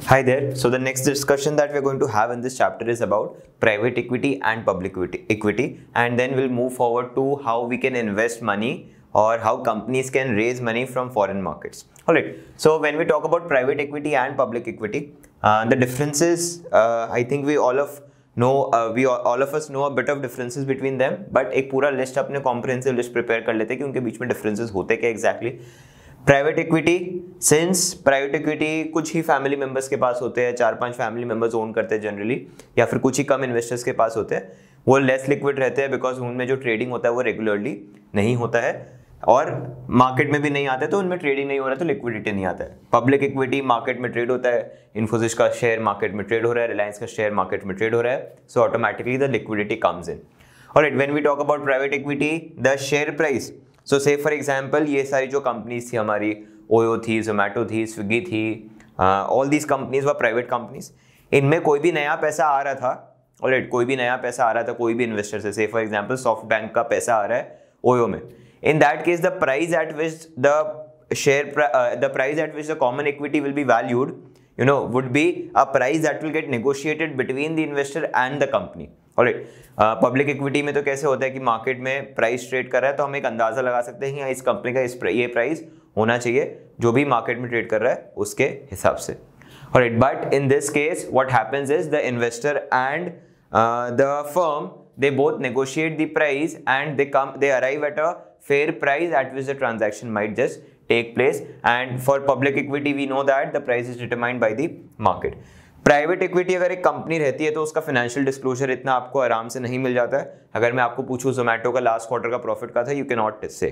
Hi there. So the next discussion that we're going to have in this chapter is about private equity and public equity, and then we'll move forward to how we can invest money or how companies can raise money from foreign markets. All right. So when we talk about private equity and public equity, the differences, I think we all of us know a bit of differences between them, but एक पूरा list अपने comprehensive list prepare कर लेते हैं कि उनके बीच में differences होते क्या exactly. Private equity, since private equity कुछ ही फैमिली मेंबर्स के पास होते हैं, 4-5 फैमिली मेंबर्स ओन करते हैं जनरली, या फिर कुछ ही कम इन्वेस्टर्स के पास होते हैं, वो लेस लिक्विड रहते हैं बिकॉज उनमें जो ट्रेडिंग होता है वो रेगुलरली नहीं होता है और मार्केट में भी नहीं आता है, तो उनमें ट्रेडिंग नहीं हो रहा है तो लिक्विडिटी नहीं आता है. पब्लिक इक्विटी मार्केट में ट्रेड होता है, इन्फोसिस का शेयर मार्केट में ट्रेड हो रहा है, रिलायंस का शेयर मार्केट में ट्रेड हो रहा है, so automatically the liquidity comes in. Alright, when we talk about private equity, the share price, so say for example ये सारी जो कंपनीज थी हमारी, ओयो थी, जोमेटो थी, स्विगी थी, ऑल दीज कंपनीज व प्राइवेट कंपनीज, इनमें कोई भी नया पैसा आ रहा था, ऑलराइट, कोई भी नया पैसा आ रहा था, कोई भी इन्वेस्टर से फॉर एग्जांपल सॉफ्ट बैंक का पैसा आ रहा है ओयो में, इन that case the price at which the common equity will be valued, you know, would be a price that will get negotiated between the investor and the company. Alright, public equity में तो कैसे होता है कि market में price trade कर रहा है तो हम एक अंदाजा लगा सकते हैं कि इस कंपनी का ये प्राइस होना चाहिए जो भी मार्केट में ट्रेड कर रहा है उसके हिसाब से. Alright, but in this case what happens is the investor and the firm, they both negotiate the price and they arrive at a fair price at which the transaction might just take place, and for public equity we know that the price is determined by the market. Private equity अगर एक company रहती है तो उसका financial disclosure इतना आपको आराम से नहीं मिल जाता है. अगर मैं आपको पूछूं जोमेटो का लास्ट क्वार्टर का प्रॉफिट क्या था, यू कैन नॉट से.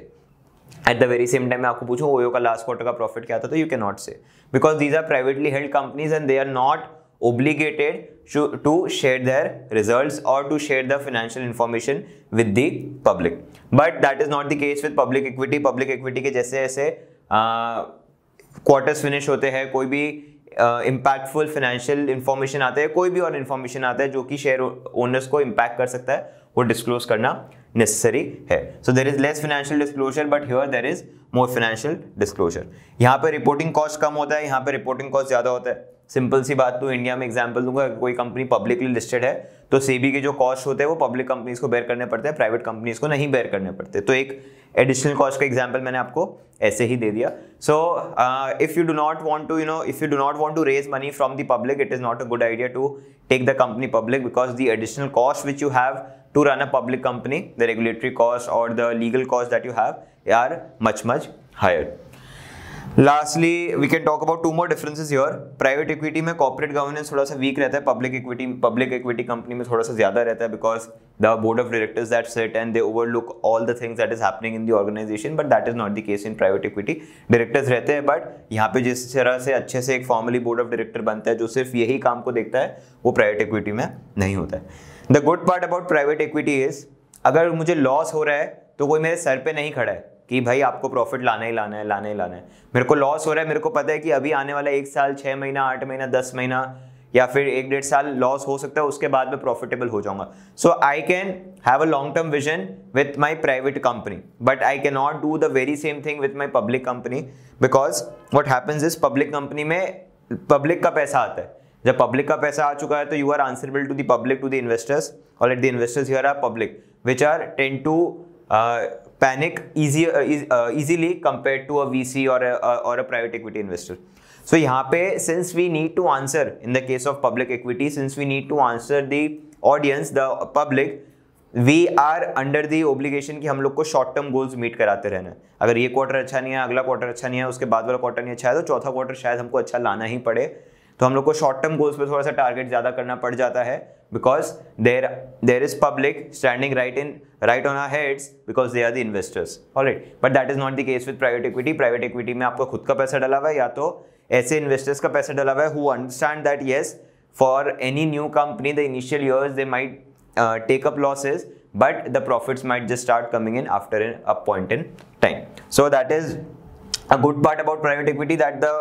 At the very same time मैं आपको पूछूं ओयो का लास्ट क्वार्टर का प्रॉफिट क्या था, तो you can not say, because these are privately held companies and they are not obligated to share their results or to share the financial information with the public. But that is not the case with public equity. Public equity के जैसे ऐसे quarters finish होते हैं, कोई भी impactful financial information आता है, कोई भी और इन्फॉर्मेशन आता है जो कि शेयर ओनर्स को इम्पैक्ट कर सकता है, वो डिस्क्लोज करना नेसेसरी है. So there is less financial disclosure but here there is more financial disclosure. यहाँ पे रिपोर्टिंग कॉस्ट कम होता है, यहाँ पे रिपोर्टिंग कॉस्ट ज्यादा होता है. सिंपल सी बात, तो इंडिया में एग्जांपल दूंगा, कोई कंपनी पब्लिकली लिस्टेड है तो सेबी के जो कॉस्ट होते हैं वो पब्लिक कंपनीज को बेयर करने पड़ते हैं, प्राइवेट कंपनीज को नहीं बेयर करने पड़ते. तो एक एडिशनल कॉस्ट का एग्जांपल मैंने आपको ऐसे ही दे दिया. So if you do not want to raise money from the public, it is not a good idea to take the company public, because the additional cost which you have to run a public company, the regulatory cost or the legal cost that you have are much higher. Lastly, we can talk about two more differences here. Private equity में corporate governance थोड़ा सा weak रहता है, public equity company में थोड़ा सा ज़्यादा रहता है, because the board of directors that sit and they overlook all the things that is happening in the organization, but that is not the case in private equity. Directors रहते हैं, but यहाँ पे जिस तरह से अच्छे से एक formally board of director बनता है जो सिर्फ यही काम को देखता है, वो private equity में नहीं होता है. The good part about private equity is, अगर मुझे लॉस हो रहा है तो कोई मेरे सर पे नहीं खड़ा है कि भाई आपको प्रॉफिट लाना ही लाना है. मेरे को लॉस हो रहा है, मेरे को पता है कि अभी आने वाला 1 साल, 6 महीना, 8 महीना, 10 महीना या फिर 1-1.5 साल लॉस हो सकता है, उसके बाद मैं प्रॉफिटेबल हो जाऊंगा. So I can have a long term vision with my private company, but I can not do the very same thing with my public company, because what happens is public company में public का पैसा आता है. जब public का पैसा आ चुका है तो you are answerable to the public, to the investors, और let the investors here are public which are tend to panic easily compared to a VC or a private equity investor. So यहाँ पे since we need to answer, in the case of public equity, since we need to answer the audience, the public, we are under the obligation कि हम लोग को short term goals meet कराते रहना है. अगर ये क्वार्टर अच्छा नहीं है, अगला क्वार्टर अच्छा नहीं है, उसके बाद वाला क्वार्टर नहीं अच्छा है, तो चौथा क्वार्टर शायद हमको अच्छा लाना ही पड़े, तो हम लोग को शॉर्ट टर्म गोल्स पे थोड़ा सा टारगेट ज्यादा करना पड़ जाता है, because there is public standing right on our heads, because they are the investors. Alright, but that is not the case with private equity. Private equity में आपका खुद का पैसा डला हुआ है या तो ऐसे इन्वेस्टर्स का पैसा डला हुआ है who understand that yes, for any new company the initial years they might take up losses, but the profits might just start coming in after a point in time. So that is a good part about private equity, that the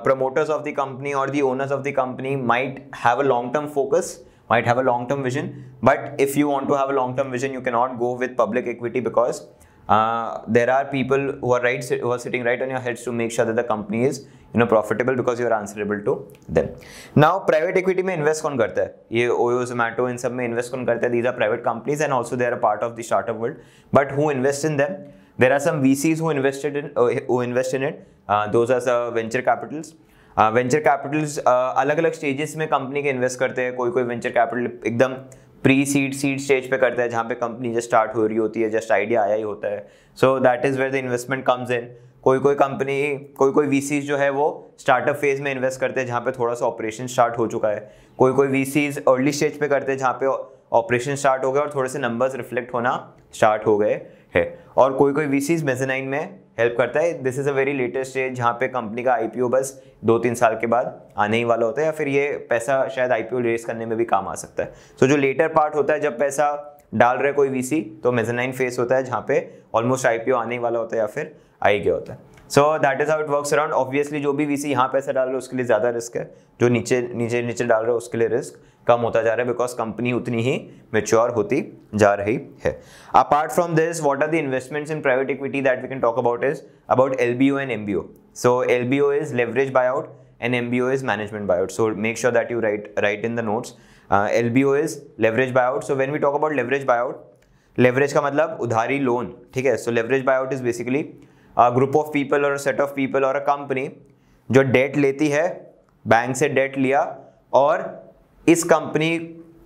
promoters of the company or the owners of the company might have a long-term focus, might have a long-term vision, but if you want to have a long-term vision, you cannot go with public equity, because there are people who are sitting right on your heads to make sure that the company is profitable because you are answerable to them. Now private equity में invest कौन करता है? ये OYO, Zomato, इन सब में invest कौन करता है? These are private companies and also they are a part of the startup world. But who invest in them? There are some VCs who invest in it. Those are the venture capitals. Venture Capitals अलग अलग stages में company के invest करते हैं. कोई कोई venture capital एकदम pre seed stage पे करता है, जहाँ पे कंपनी जस्ट स्टार्ट हो रही होती है, जस्ट आइडिया आया ही होता है. So that is where the investment comes in. कोई कोई वीसीज जो है वो स्टार्टअप फेज में इन्वेस्ट करते हैं, जहाँ पे थोड़ा सा ऑपरेशन स्टार्ट हो चुका है. कोई वीसीज अर्ली स्टेज पे करते हैं, जहाँ पे ऑपरेशन स्टार्ट हो गया और थोड़े से नंबर्स रिफ्लेक्ट होना स्टार्ट हो गए है. और कोई वीसीज मेज़ानाइन में हेल्प करता है. This is a very latest stage, जहाँ पे कंपनी का आईपीओ बस 2-3 साल के बाद आने ही वाला होता है, या फिर ये पैसा शायद आईपीओ रेस करने में भी काम आ सकता है. सो जो लेटर पार्ट होता है, जब पैसा डाल रहा है कोई वीसी, तो मेज़ानाइन फेस होता है, जहाँ पे ऑलमोस्ट आईपीओ आने ही वाला होता है या फिर आ ही गया होता है. So that is how it works around. Obviously जो भी वीसी यहाँ पैसा डाल रहा है उसके लिए ज़्यादा रिस्क है, जो नीचे डाल रहा है उसके लिए रिस्क कम होता जा रहा है, बिकॉज कंपनी उतनी ही मेच्योर होती जा रही है. Apart from this, what are the investments in private equity that we can talk about is about LBO and MBO. So LBO is leverage buyout and MBO is management buyout. So make sure that you write in the notes. LBO is leverage buyout. So when we talk about leverage buyout, leverage का मतलब उधारी loan, ठीक है. So leverage buyout is basically a group of people or a set of people or a company जो date लेती है, bank से date लिया और इस कंपनी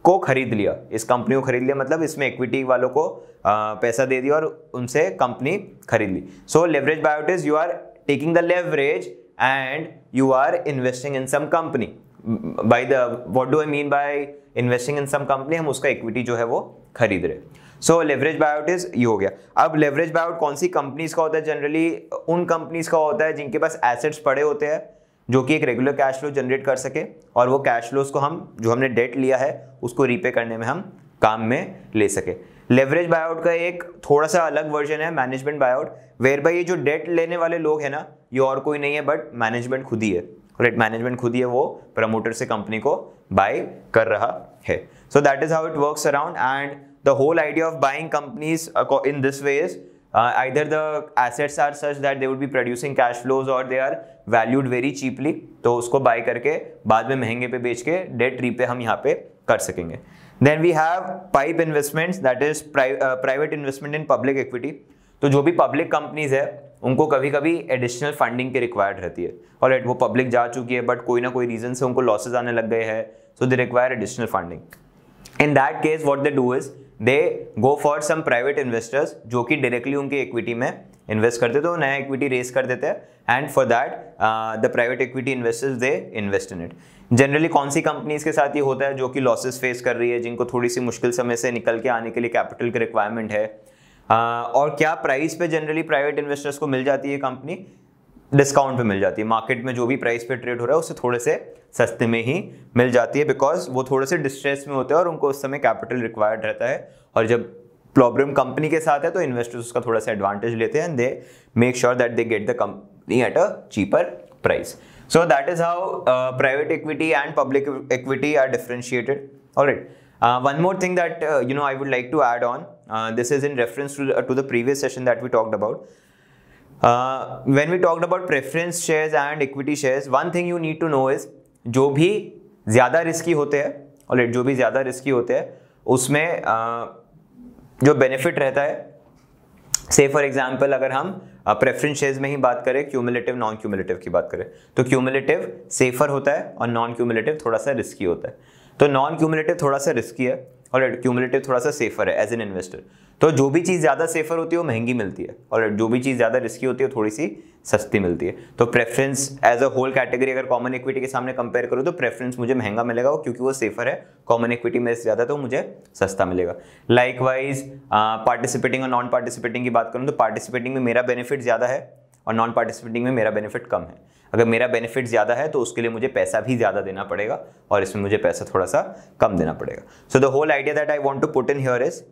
को खरीद लिया. इस कंपनी को खरीद लिया मतलब इसमें इक्विटी वालों को पैसा दे दिया और उनसे कंपनी खरीद ली. So leverage buyout is you are taking the leverage and you are investing in some company. By the what do I mean by investing in some company? हम उसका इक्विटी जो है वो खरीद रहे. सो लेवरेज बायोट इज ये हो गया. अब लेवरेज बायोट कौन सी कंपनीज का होता है? जनरली उन कंपनीज का होता है जिनके पास एसेट्स पड़े होते हैं, जो कि एक रेगुलर कैश फ्लो जनरेट कर सके, और वो कैश फ्लोज को हमने डेट लिया है उसको रीपे करने में हम काम में ले सके. लेवरेज बायोट का एक थोड़ा सा अलग वर्जन है मैनेजमेंट बायोट, वेयर बाय ये जो डेट लेने वाले लोग हैं ना, ये और कोई नहीं है बट मैनेजमेंट खुद ही है. राइट, मैनेजमेंट खुद ही है, वो प्रमोटर से कंपनी को बाय कर रहा है. So that is how it works around. And the whole idea of buying companies in this way is either the assets are such that they would be producing cash flows or they are valued very cheaply, तो उसको bye करके बाद में महंगे पे बेच के date repay हम यहाँ पे कर सकेंगे. Then we have PIPE investments, that is private investment in public equity. तो जो भी पब्लिक कंपनीज है उनको कभी कभी एडिशनल फंडिंग की रिक्वायर्ड रहती है. और वो पब्लिक जा चुकी है बट कोई ना कोई रीजन से उनको लॉसेज आने लग गए हैं, so they require additional funding. In that case what they do is they go for some private investors जो कि डायरेक्टली उनके इक्विटी में इन्वेस्ट करते, तो नया इक्विटी रेस कर देते हैं. And for that the private equity investors they invest in it. Generally कौन सी कंपनीज के साथ ये होता है? जो कि लॉसेस फेस कर रही है, जिनको थोड़ी सी मुश्किल समय से निकल के आने के लिए कैपिटल की रिक्वायरमेंट है. और क्या प्राइस पे जनरली प्राइवेट इन्वेस्टर्स को मिल जाती है कंपनी? डिस्काउंट पे मिल जाती है. मार्केट में जो भी प्राइस पे ट्रेड हो रहा है उससे थोड़े से सस्ते में ही मिल जाती है, बिकॉज वो थोड़े से डिस्ट्रेस में होते हैं और उनको उस समय कैपिटल रिक्वायर्ड रहता है. और जब प्रॉब्लम कंपनी के साथ है तो इन्वेस्टर्स उसका थोड़ा सा एडवांटेज लेते हैं and they make sure that they get the company at a cheaper price. So that is how private equity and public equity are differentiated. Alright, one more thing that I would like to add on. This is in reference to the previous session that we talked about. When we talked about preference shares and equity shares, one thing you need to know is जो भी ज़्यादा risky होते हैं, और जो भी ज़्यादा risky होते हैं उसमें जो बेनिफिट रहता है, से फॉर एग्जांपल अगर हम प्रेफरेंस शेयर्स में ही बात करें, क्यूमुलेटिव नॉन क्यूमुलेटिव की बात करें, तो क्यूमुलेटिव सेफर होता है और नॉन क्यूमुलेटिव थोड़ा सा रिस्की होता है. तो नॉन क्यूमुलेटिव थोड़ा सा रिस्की है और क्यूमुलेटिव थोड़ा सा सेफर है एज एन इन्वेस्टर. तो जो भी चीज़ ज़्यादा सेफर होती है वो महंगी मिलती है, और जो भी चीज़ ज़्यादा रिस्की होती है वो थोड़ी सी सस्ती मिलती है. तो preference as a whole category अगर कॉमन इक्विटी के सामने कंपेयर करूँ तो प्रेफरेंस मुझे महंगा मिलेगा क्योंकि वो सेफर है. कॉमन इक्विटी में ज़्यादा तो मुझे सस्ता मिलेगा. लाइकवाइज पार्टिसिपेटिंग और नॉन पार्टिसिपेटिंग की बात करूँ तो पार्टिसिपेटिंग में मेरा बेनिफिट ज़्यादा है और नॉन पार्टिसिपेटिंग में मेरा बेनिफिट कम है. अगर मेरा बेनिफिट ज़्यादा है तो उसके लिए मुझे पैसा भी ज़्यादा देना पड़ेगा और इसमें मुझे पैसा थोड़ा सा कम देना पड़ेगा. So the whole idea that I want to put in here is,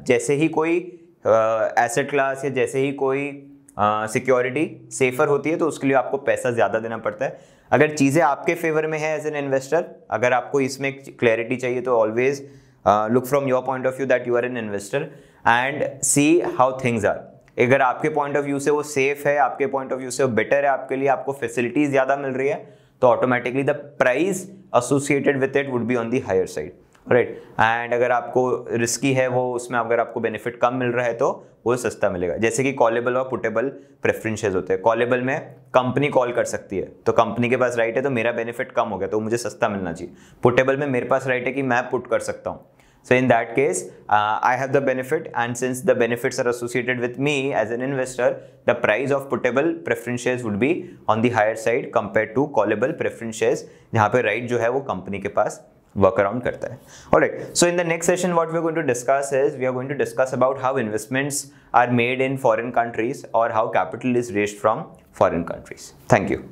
जैसे ही कोई एसेट क्लास या जैसे ही कोई सिक्योरिटी सेफर होती है तो उसके लिए आपको पैसा ज़्यादा देना पड़ता है. अगर चीज़ें आपके फेवर में है एज एन इन्वेस्टर, अगर आपको इसमें क्लैरिटी चाहिए तो always look from your point of view that you are an investor and see how things are. अगर आपके पॉइंट ऑफ व्यू से वो सेफ है, आपके पॉइंट ऑफ व्यू से वो बेटर है आपके लिए, आपको फैसिलिटीज ज़्यादा मिल रही है, तो automatically the price associated with it would be on the higher side, right. And अगर आपको रिस्की है वो, उसमें अगर आपको बेनिफिट कम मिल रहा है तो वो सस्ता मिलेगा। जैसे कि कॉलेबल और पुटेबल प्रेफरेंसेस होते हैं। कॉलेबल में कंपनी कॉल कर सकती है, तो कंपनी के पास राइट है, तो मेरा बेनिफिट कम हो गया, तो मुझे सस्ता मिलना चाहिए। पुटेबल में मेरे पास राइट है कि मैं पुट कर सकता हूँ। So in that case, I have the benefit, and since the benefits are associated with me as an investor, the price of putable preference shares would be on the higher side compared to callable preference shares, जहाँ पे right जो है वो company के पास work around करता है। Alright, so in the next session what we are going to discuss is, we are going to discuss about how investments are made in foreign countries or how capital is raised from foreign countries. Thank you.